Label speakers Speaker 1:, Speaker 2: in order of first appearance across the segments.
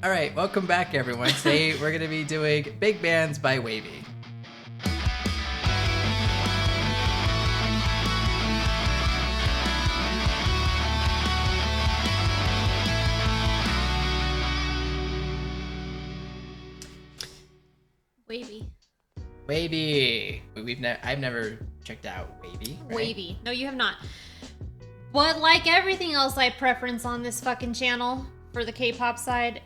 Speaker 1: All right, welcome back, everyone. Today we're going to be doing Big Bands by WayV. WayV. I've never checked out WayV. Right?
Speaker 2: WayV. No, you have not. But like everything else I preference on this fucking channel for the K-pop side,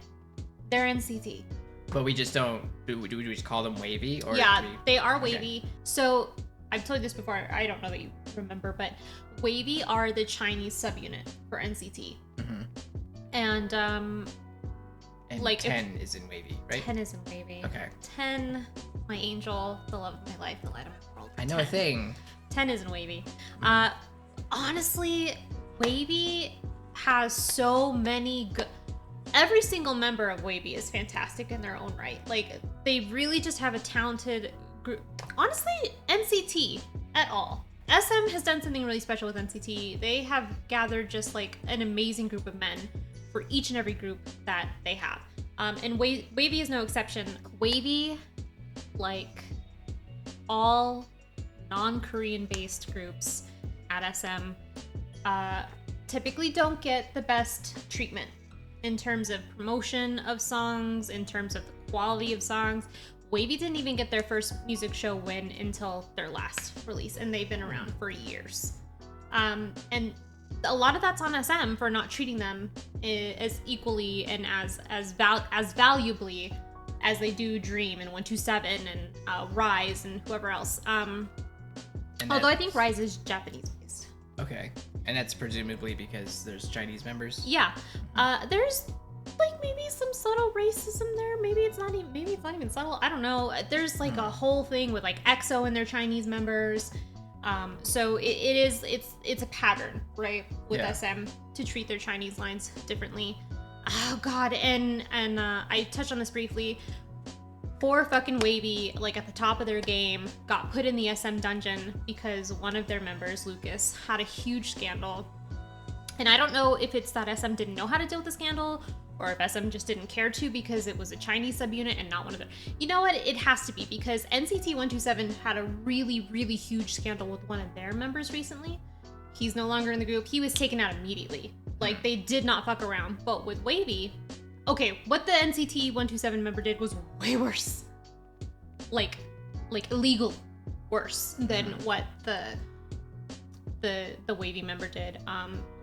Speaker 2: they're NCT.
Speaker 1: But we just don't. Do we just call them WayV? Or
Speaker 2: yeah, they are WayV.
Speaker 1: Okay.
Speaker 2: So I've told you this before. I don't know that you remember, but WayV are the Chinese subunit for NCT.
Speaker 1: Mm-hmm.
Speaker 2: And like
Speaker 1: 10 is in WayV, right?
Speaker 2: 10 is in WayV.
Speaker 1: Okay.
Speaker 2: 10, my angel, the love of my life, the light of my world.
Speaker 1: I know 10. A thing.
Speaker 2: 10 is in WayV. Honestly, WayV has so many good. Every single member of WayV is fantastic in their own right. Like, they really just have a talented group. Honestly, NCT at all. SM has done something really special with NCT. They have gathered just like an amazing group of men for each and every group that they have. And WayV is no exception. WayV, like all non-Korean based groups at SM, typically don't get the best treatment in terms of promotion of songs, in terms of the quality of songs. WayV didn't even get their first music show win until their last release, and they've been around for years. And a lot of that's on SM for not treating them as equally and as valuably as they do Dream and 127 and Rise and whoever else. Although I think Rise is Japanese based.
Speaker 1: Okay, and that's presumably because there's Chinese members.
Speaker 2: Yeah, there's like maybe some subtle racism there. Maybe it's not even subtle. I don't know. There's like a whole thing with like EXO and their Chinese members. So it's a pattern, right, with SM to treat their Chinese lines differently. Oh God, and I touched on this briefly. Poor fucking WayV, like at the top of their game, got put in the SM dungeon because one of their members, Lucas, had a huge scandal. And I don't know if it's that SM didn't know how to deal with the scandal, or if SM just didn't care to because it was a Chinese subunit and not one of their. You know what? It has to be because NCT 127 had a really, really huge scandal with one of their members recently. He's no longer in the group. He was taken out immediately. Like, they did not fuck around. But with WayV, okay, what the NCT 127 member did was way worse. Like illegal worse than what the WayV member did.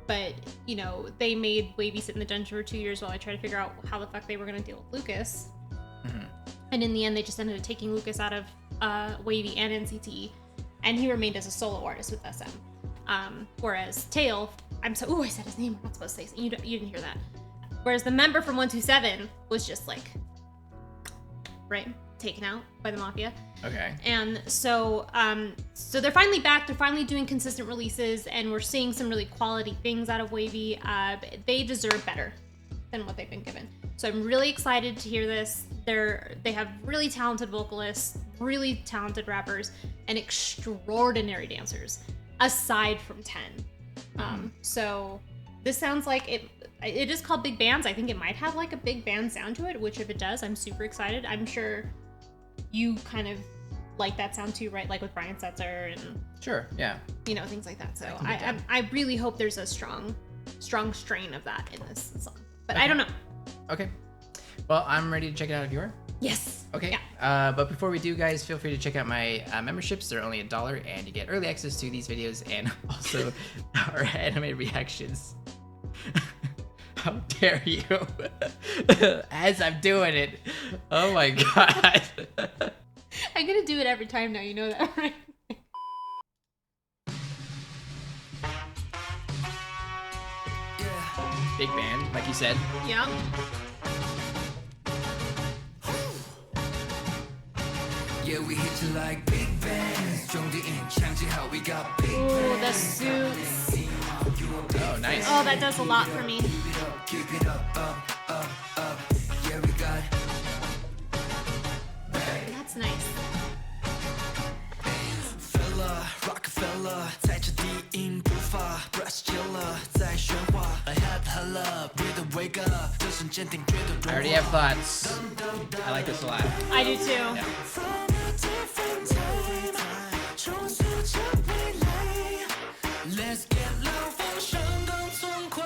Speaker 2: But, you know, they made WayV sit in the dungeon for 2 years while I tried to figure out how the fuck they were going to deal with Lucas. Mm-hmm. And in the end, they just ended up taking Lucas out of WayV and NCT, and he remained as a solo artist with SM. Whereas Tail, I said his name, I'm not supposed to say, you didn't hear that. Whereas the member from 127 was just like, right, taken out by the Mafia.
Speaker 1: Okay.
Speaker 2: And so they're finally back. They're finally doing consistent releases, and we're seeing some really quality things out of WayV. They deserve better than what they've been given. So I'm really excited to hear this. They have really talented vocalists, really talented rappers, and extraordinary dancers, aside from 10. So this sounds like it is called Big Bands. I think it might have like a big band sound to it, which if it does, I'm super excited. I'm sure you kind of like that sound too, right? Like with Brian Setzer and
Speaker 1: sure, yeah,
Speaker 2: you know, things like that. So I really hope there's a strong strain of that in this song, but okay. I don't know.
Speaker 1: Okay, well, I'm ready to check it out if you are.
Speaker 2: Yes.
Speaker 1: Okay. Yeah. But before we do, guys, feel free to check out my memberships. They're only $1, and you get early access to these videos and also our anime reactions. How dare you? As I'm doing it. Oh my God.
Speaker 2: I'm gonna do it every time now, you know that, right?
Speaker 1: Big band, like you said.
Speaker 2: Yeah.
Speaker 3: Yeah, we hit you like big bands. How we got big
Speaker 2: ooh, the suits.
Speaker 1: Oh, nice.
Speaker 2: Oh, that does a lot for me.
Speaker 3: Keep it up. Yeah, we got.
Speaker 2: That's nice.
Speaker 3: Fella, Rockefeller, 在这低音不发 ，Brush Killer 在喧哗 ，I had her love with the wake up 这瞬间听觉都
Speaker 1: I already have thoughts. I like this a lot.
Speaker 2: I do too.
Speaker 1: Yeah.
Speaker 3: From a different time 重塑着未来 Let's get loud 放声更痛快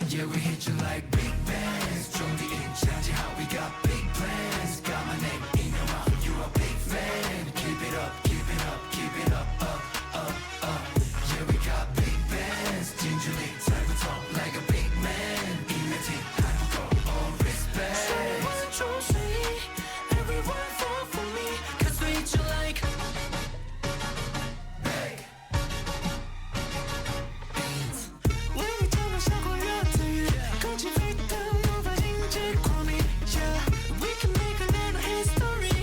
Speaker 3: Yeah we hit you like big bands 兄弟一唱起好 We got big plans Got my name in your mouth You a big fan Keep it up Keep it up Keep it up Up up up Yeah we got big bands 近距离猜不透 Like a big man 音乐厅还不够 All respect 谁万众随意 Everyone fall for me Cause we hit you like big bands 为你唱的像过热的雨空气沸腾无法停止过敏 Yeah we can make a little history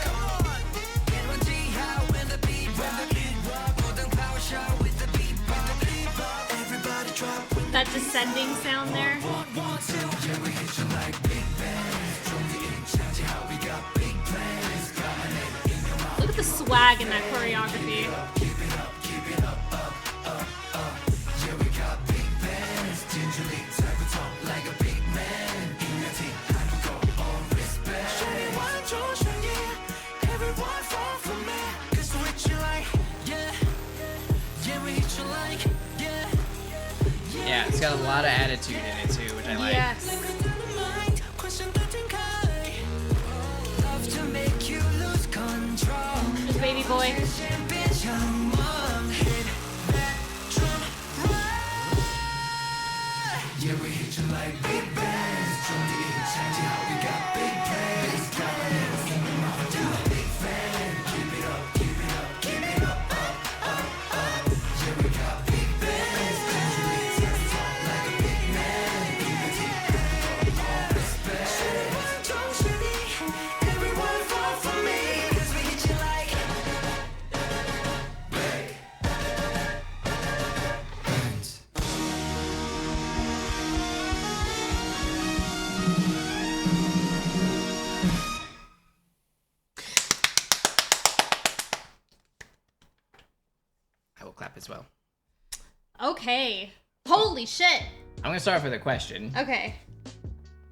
Speaker 3: Come on 变换记号 When the beat drop 不等咆哮 With the beat Everybody drop
Speaker 2: That descending sound there.
Speaker 3: 1, 2 Yeah we hit you like big bands 终于一唱起好 We got big plans Got my name in your mouth
Speaker 2: Look at the swag in that choreography.
Speaker 3: Keep it up Keep it up Up up up Yeah we got big bands 近距离猜不透 Like a big man 音乐厅还不够 All respect 谁万众声音 Everyone fall for me Cause we hit you like Yeah Yeah we hit you like Yeah
Speaker 1: Yeah, it's got a lot of attitude in it too, which I like.
Speaker 2: Yes.
Speaker 3: Love to make you lose control
Speaker 2: There's baby boy.
Speaker 3: 变成梦 Hit that drum right Yeah we hit you like big bands 终于一唱起好 We got big plans Got my name in your mouth You a big fan Keep it up Keep it up Keep it up Up up up Yeah we got big bands 近距离猜不透 Like a big man 音乐厅还不够 All respect 谁万众是你 Everyone fall for me Cause we hit you like big bands
Speaker 1: I will clap as well.
Speaker 2: Okay. Holy shit.
Speaker 1: I'm gonna start off with a question.
Speaker 2: Okay.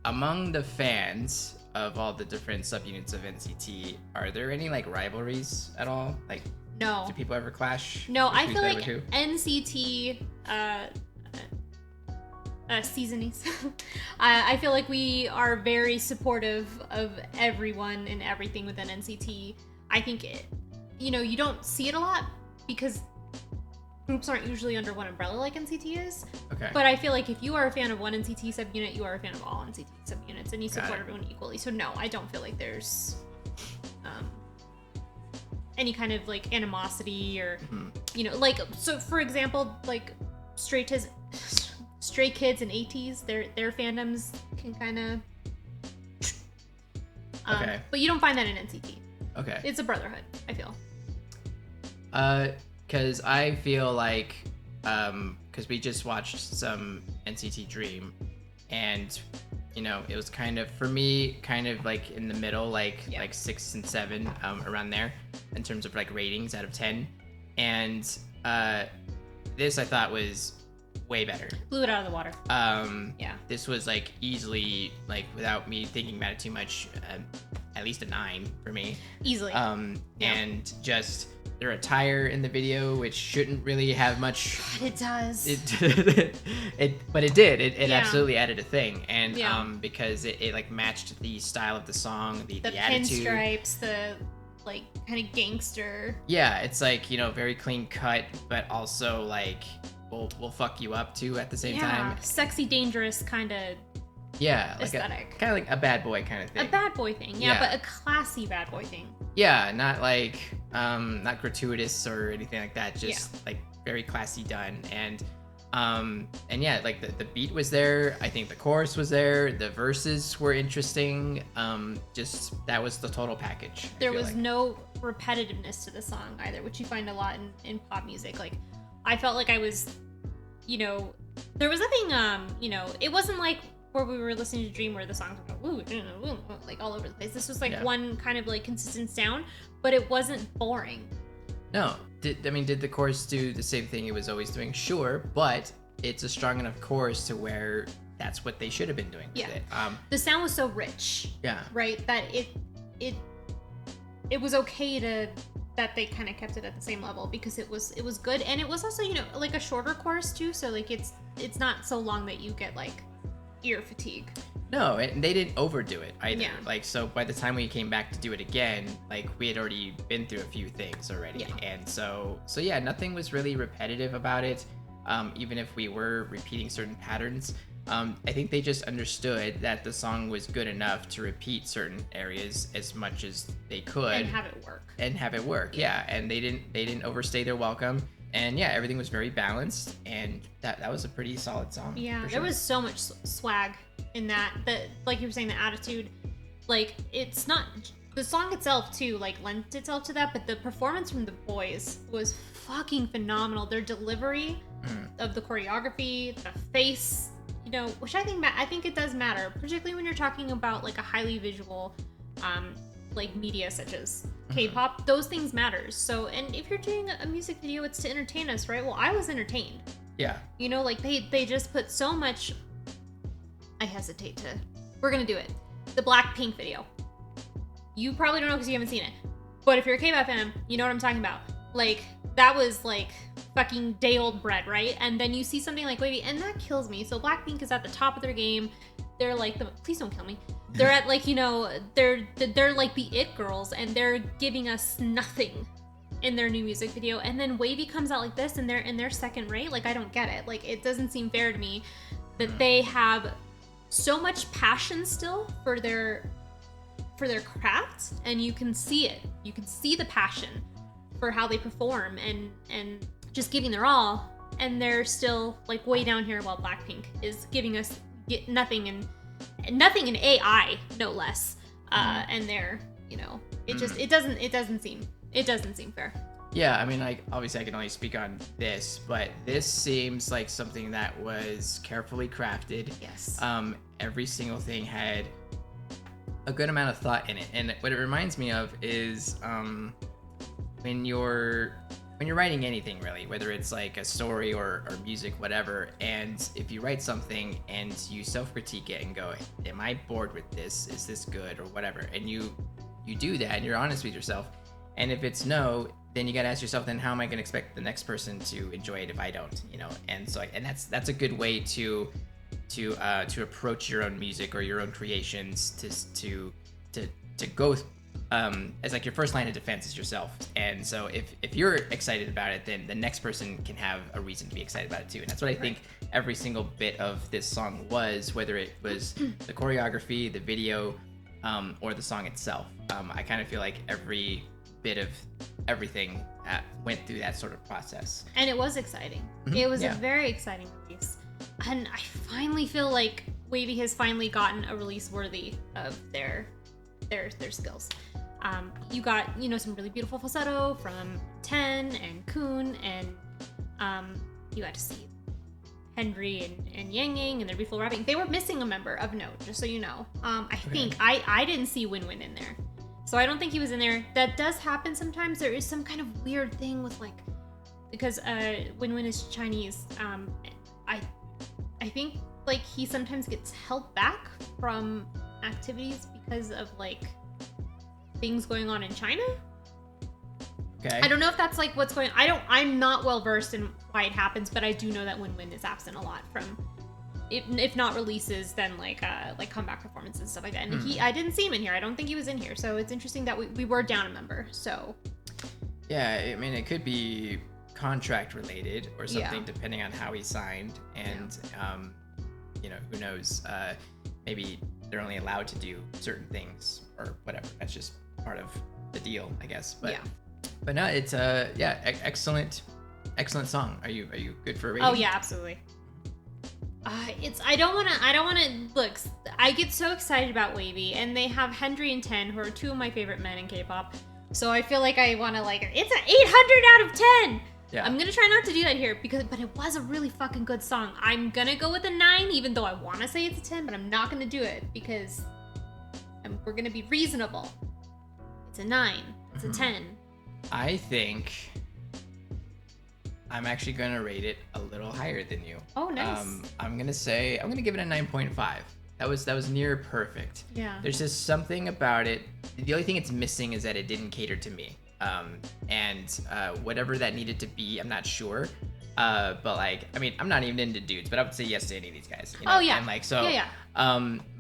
Speaker 1: Among the fans of all the different subunits of NCT, are there any like rivalries at all? Like,
Speaker 2: No.
Speaker 1: do people ever clash?
Speaker 2: No,
Speaker 1: With
Speaker 2: I
Speaker 1: who's
Speaker 2: feel
Speaker 1: better
Speaker 2: like
Speaker 1: with who?
Speaker 2: NCT seasonies. I feel like we are very supportive of everyone and everything within NCT. I think you don't see it a lot because groups aren't usually under one umbrella like NCT is.
Speaker 1: Okay.
Speaker 2: But I feel like if you are a fan of one NCT subunit, you are a fan of all NCT subunits, and you
Speaker 1: Got
Speaker 2: support
Speaker 1: it.
Speaker 2: everyone equally. So no, I don't feel like there's any kind of like animosity or like, so for example, like Stray Kids and ATEEZ, their fandoms can kind of
Speaker 1: Okay.
Speaker 2: but you don't find that in NCT.
Speaker 1: Okay.
Speaker 2: It's a brotherhood, I feel.
Speaker 1: Because I feel like, because we just watched some NCT Dream, and it was kind of, for me, kind of like in the middle, like 6 and 7, around there, in terms of like ratings out of 10, and this I thought was way better.
Speaker 2: Blew it out of the water. Yeah.
Speaker 1: This was like easily, like without me thinking about it too much, at least a 9 for me.
Speaker 2: Easily.
Speaker 1: And just their attire in the video, which shouldn't really have much.
Speaker 2: It does.
Speaker 1: But it did. It
Speaker 2: Yeah.
Speaker 1: absolutely added a thing, and
Speaker 2: Yeah.
Speaker 1: because it like matched the style of the song, the
Speaker 2: the
Speaker 1: attitude.
Speaker 2: pinstripes, the like kind of gangster.
Speaker 1: Yeah, it's like very clean cut, but also like we'll fuck you up too at the same time.
Speaker 2: Sexy, dangerous kind of
Speaker 1: Yeah, like
Speaker 2: aesthetic.
Speaker 1: kind of like a bad boy kind of thing.
Speaker 2: A bad boy thing, yeah,
Speaker 1: Yeah.
Speaker 2: but a classy bad boy thing.
Speaker 1: Yeah, not like not gratuitous or anything like that. Just like very classy done, and yeah, like the beat was there. I think the chorus was there. The verses were interesting. Just that was the total package. I
Speaker 2: There
Speaker 1: feel
Speaker 2: was
Speaker 1: like.
Speaker 2: no repetitiveness to the song either, which you find a lot in pop music. Like, I felt like I was, there was nothing, it wasn't like where we were listening to Dream where the songs were like all over the place. This was like one kind of like consistent sound, but it wasn't boring.
Speaker 1: No, did the chorus do the same thing it was always doing? Sure, but it's a strong enough chorus to where that's what they should have been doing with
Speaker 2: Yeah.
Speaker 1: it.
Speaker 2: The sound was so rich.
Speaker 1: Yeah.
Speaker 2: Right? That it was okay that they kind of kept it at the same level because it was good, and it was also, you know, like a shorter chorus too, so like it's not so long that you get like ear fatigue.
Speaker 1: No, and they didn't overdo it either.
Speaker 2: Yeah.
Speaker 1: Like, so by the time we came back to do it again, like we had already been through a few things already.
Speaker 2: Yeah.
Speaker 1: And so yeah, nothing was really repetitive about it. Even if we were repeating certain patterns, I think they just understood that the song was good enough to repeat certain areas as much as they could
Speaker 2: And have it work.
Speaker 1: Yeah. And they didn't overstay their welcome. And yeah, everything was very balanced, and that was a pretty solid song.
Speaker 2: Yeah,
Speaker 1: for
Speaker 2: there
Speaker 1: sure.
Speaker 2: was so much swag in that, like you were saying, the attitude, like it's not, the song itself too, like lent itself to that, but the performance from the boys was fucking phenomenal. Their delivery of the choreography, the face, you know, which I think it does matter, particularly when you're talking about like a highly visual, like media such as K-pop. Those things matters. So, and if you're doing a music video, it's to entertain us, right? Well, I was entertained.
Speaker 1: Yeah.
Speaker 2: You know, like they just put so much. We're gonna do it. The Blackpink video. You probably don't know because you haven't seen it, but if you're a K-pop fan, you know what I'm talking about. Like that was like fucking day old bread, right? And then you see something like WayV, and that kills me. So Blackpink is at the top of their game. They're like please don't kill me. They're at like, you know, they're like the it girls, and they're giving us nothing in their new music video. And then WayV comes out like this, and they're second rate. Like I don't get it. Like it doesn't seem fair to me that they have so much passion still for their craft, and you can see it. You can see the passion for how they perform and just giving their all, and they're still like way down here while Blackpink is giving us nothing in AI, no less. And they're, you know, it doesn't seem fair.
Speaker 1: Yeah, I mean, like, obviously I can only speak on this, but this seems like something that was carefully crafted.
Speaker 2: Yes.
Speaker 1: Every single thing had a good amount of thought in it. And what it reminds me of is when you're writing anything really, whether it's like a story or music, whatever, and if you write something and you self-critique it and go, am I bored with this? Is this good or whatever? And you do that and you're honest with yourself. And if it's no, then you gotta ask yourself, then how am I gonna expect the next person to enjoy it if I don't, you know? And so, and that's a good way to approach your own music or your own creations, to go as like your first line of defense is yourself. And so if you're excited about it, then the next person can have a reason to be excited about it too. And that's what I think every single bit of this song was, whether it was the choreography, the video, or the song itself. I kind of feel like every bit of everything went through that sort of process.
Speaker 2: And it was exciting.
Speaker 1: Mm-hmm.
Speaker 2: It was a very exciting release. And I finally feel like WayV has finally gotten a release worthy of their skills. You got, you know, some really beautiful falsetto from Ten and Kun, and you got to see Henry and Yang Yang and their beautiful rapping. They were missing a member of note, just so you know. I think I didn't see Win Win in there. So I don't think he was in there. That does happen sometimes. There is some kind of weird thing with like, because Win Win is Chinese. I think like he sometimes gets held back from activities because of like things going on in China.
Speaker 1: Okay.
Speaker 2: I don't know if that's like what's going on. I'm not well versed in why it happens, but I do know that Win Win is absent a lot from, if not releases, then like comeback performances and stuff like that. And I didn't see him in here. I don't think he was in here. So it's interesting that we were down a member. So
Speaker 1: yeah, I mean, it could be contract related or something, depending on how he signed. And you know, who knows? Maybe they're only allowed to do certain things or whatever. That's just part of the deal, I guess. But no, it's excellent song. Are you good for a rating?
Speaker 2: Oh yeah, absolutely. I don't wanna look. I get so excited about WayV, and they have Henry and Ten, who are two of my favorite men in K-pop. So I feel like I wanna like, it's an 800 out of 10.
Speaker 1: Yeah.
Speaker 2: I'm gonna try not to do that here but it was a really fucking good song. I'm gonna go with a 9, even though I wanna say it's a 10, but I'm not gonna do it because we're gonna be reasonable. It's a 9. It's a 10.
Speaker 1: I think I'm actually gonna rate it a little higher than you.
Speaker 2: Oh, nice.
Speaker 1: I'm gonna give it a 9.5. That was near perfect.
Speaker 2: Yeah.
Speaker 1: There's just something about it. The only thing it's missing is that it didn't cater to me. And whatever that needed to be, I'm not sure. But like, I mean, I'm not even into dudes, but I would say yes to any of these guys. You know?
Speaker 2: Oh yeah.
Speaker 1: And like so.
Speaker 2: Yeah.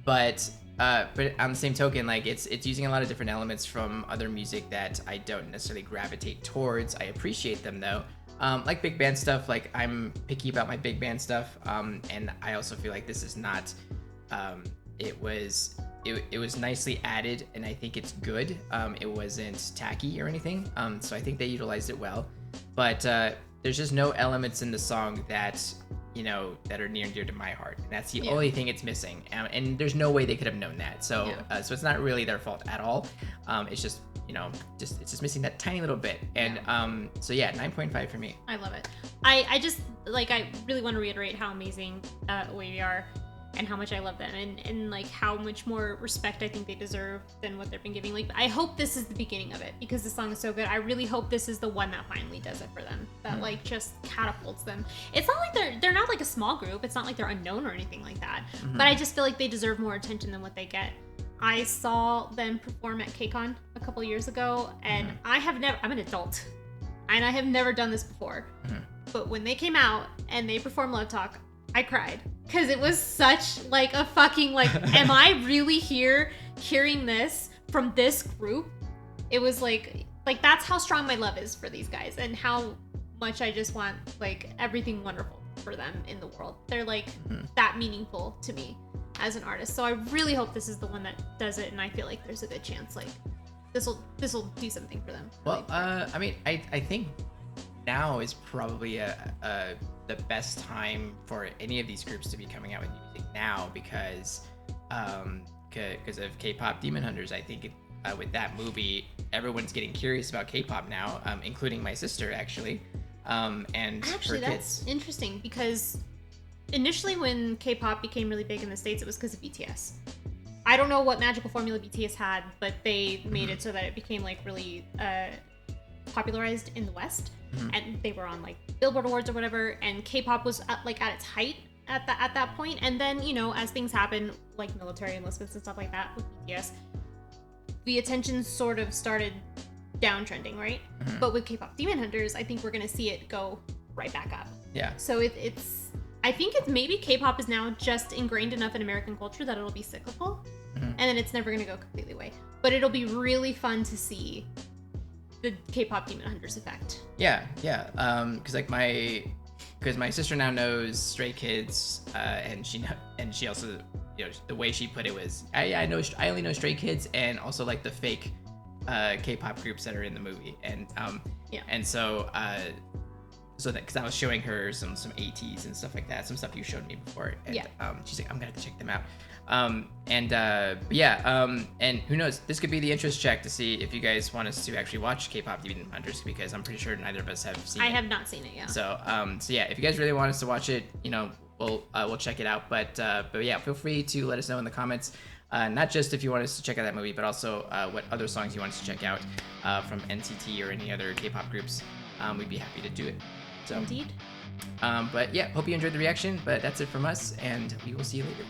Speaker 1: But on the same token, like it's using a lot of different elements from other music that I don't necessarily gravitate towards. I appreciate them though. Like big band stuff, like I'm picky about my big band stuff. And I also feel like this is not. It was nicely added, and I think it's good. It wasn't tacky or anything. So I think they utilized it well. But there's just no elements in the song that that are near and dear to my heart. And that's the only thing it's missing. And there's no way they could have known that. So so it's not really their fault at all. It's just it's just missing that tiny little bit. And so yeah, 9.5 for me.
Speaker 2: I love it. I just like, I really want to reiterate how amazing WayV are and how much I love them, and like how much more respect I think they deserve than what they've been giving. Like, I hope this is the beginning of it, because the song is so good. I really hope this is the one that finally does it for them, that like just catapults them. It's not like they're not like a small group. It's not like they're unknown or anything like that. But I just feel like they deserve more attention than what they get. I saw them perform at KCON a couple years ago, and I'm an adult, and I have never done this before. But when they came out and they performed Love Talk, I cried, because it was such like a fucking like, am I really hearing this from this group? It was like that's how strong my love is for these guys, and how much I just want like everything wonderful for them in the world. They're like that meaningful to me as an artist. So I really hope this is the one that does it, and I feel like there's a good chance like this will do something for them.
Speaker 1: Well, I mean, I think now is probably the best time for any of these groups to be coming out with music now, because of K-pop Demon Hunters. I think with that movie, everyone's getting curious about K-pop now, including my sister actually, and
Speaker 2: actually
Speaker 1: her
Speaker 2: that's
Speaker 1: kids.
Speaker 2: interesting, because initially when K-pop became really big in the States, it was because of BTS. I don't know what magical formula BTS had, but they made it so that it became like really popularized in the West, and they were on like Billboard Awards or whatever, and K-pop was at its height at that point. And then as things happen, like military enlistments and stuff like that with BTS, the attention sort of started downtrending, right? But with K-pop Demon Hunters, I think we're gonna see it go right back up.
Speaker 1: Yeah.
Speaker 2: So I think it's maybe K-pop is now just ingrained enough in American culture that it'll be cyclical, and then it's never gonna go completely away. But it'll be really fun to see the K-pop Demon Hunters effect.
Speaker 1: Yeah. Because my sister now knows Stray Kids, and she also, the way she put it was, I only know Stray Kids, and also like the fake K-pop groups that are in the movie, and and so that, because I was showing her some ATs and stuff like that, some stuff you showed me before, and she's like, I'm gonna have to check them out. And who knows, this could be the interest check to see if you guys want us to actually watch K-pop Demon Hunters, because I'm pretty sure neither of us have seen it.
Speaker 2: I have not seen it, yeah.
Speaker 1: So yeah, if you guys really want us to watch it, we'll check it out. But yeah, feel free to let us know in the comments, not just if you want us to check out that movie, but also what other songs you want us to check out from NCT or any other K-pop groups. We'd be happy to do it. So,
Speaker 2: Indeed.
Speaker 1: But yeah, hope you enjoyed the reaction. But that's it from us, and we will see you later.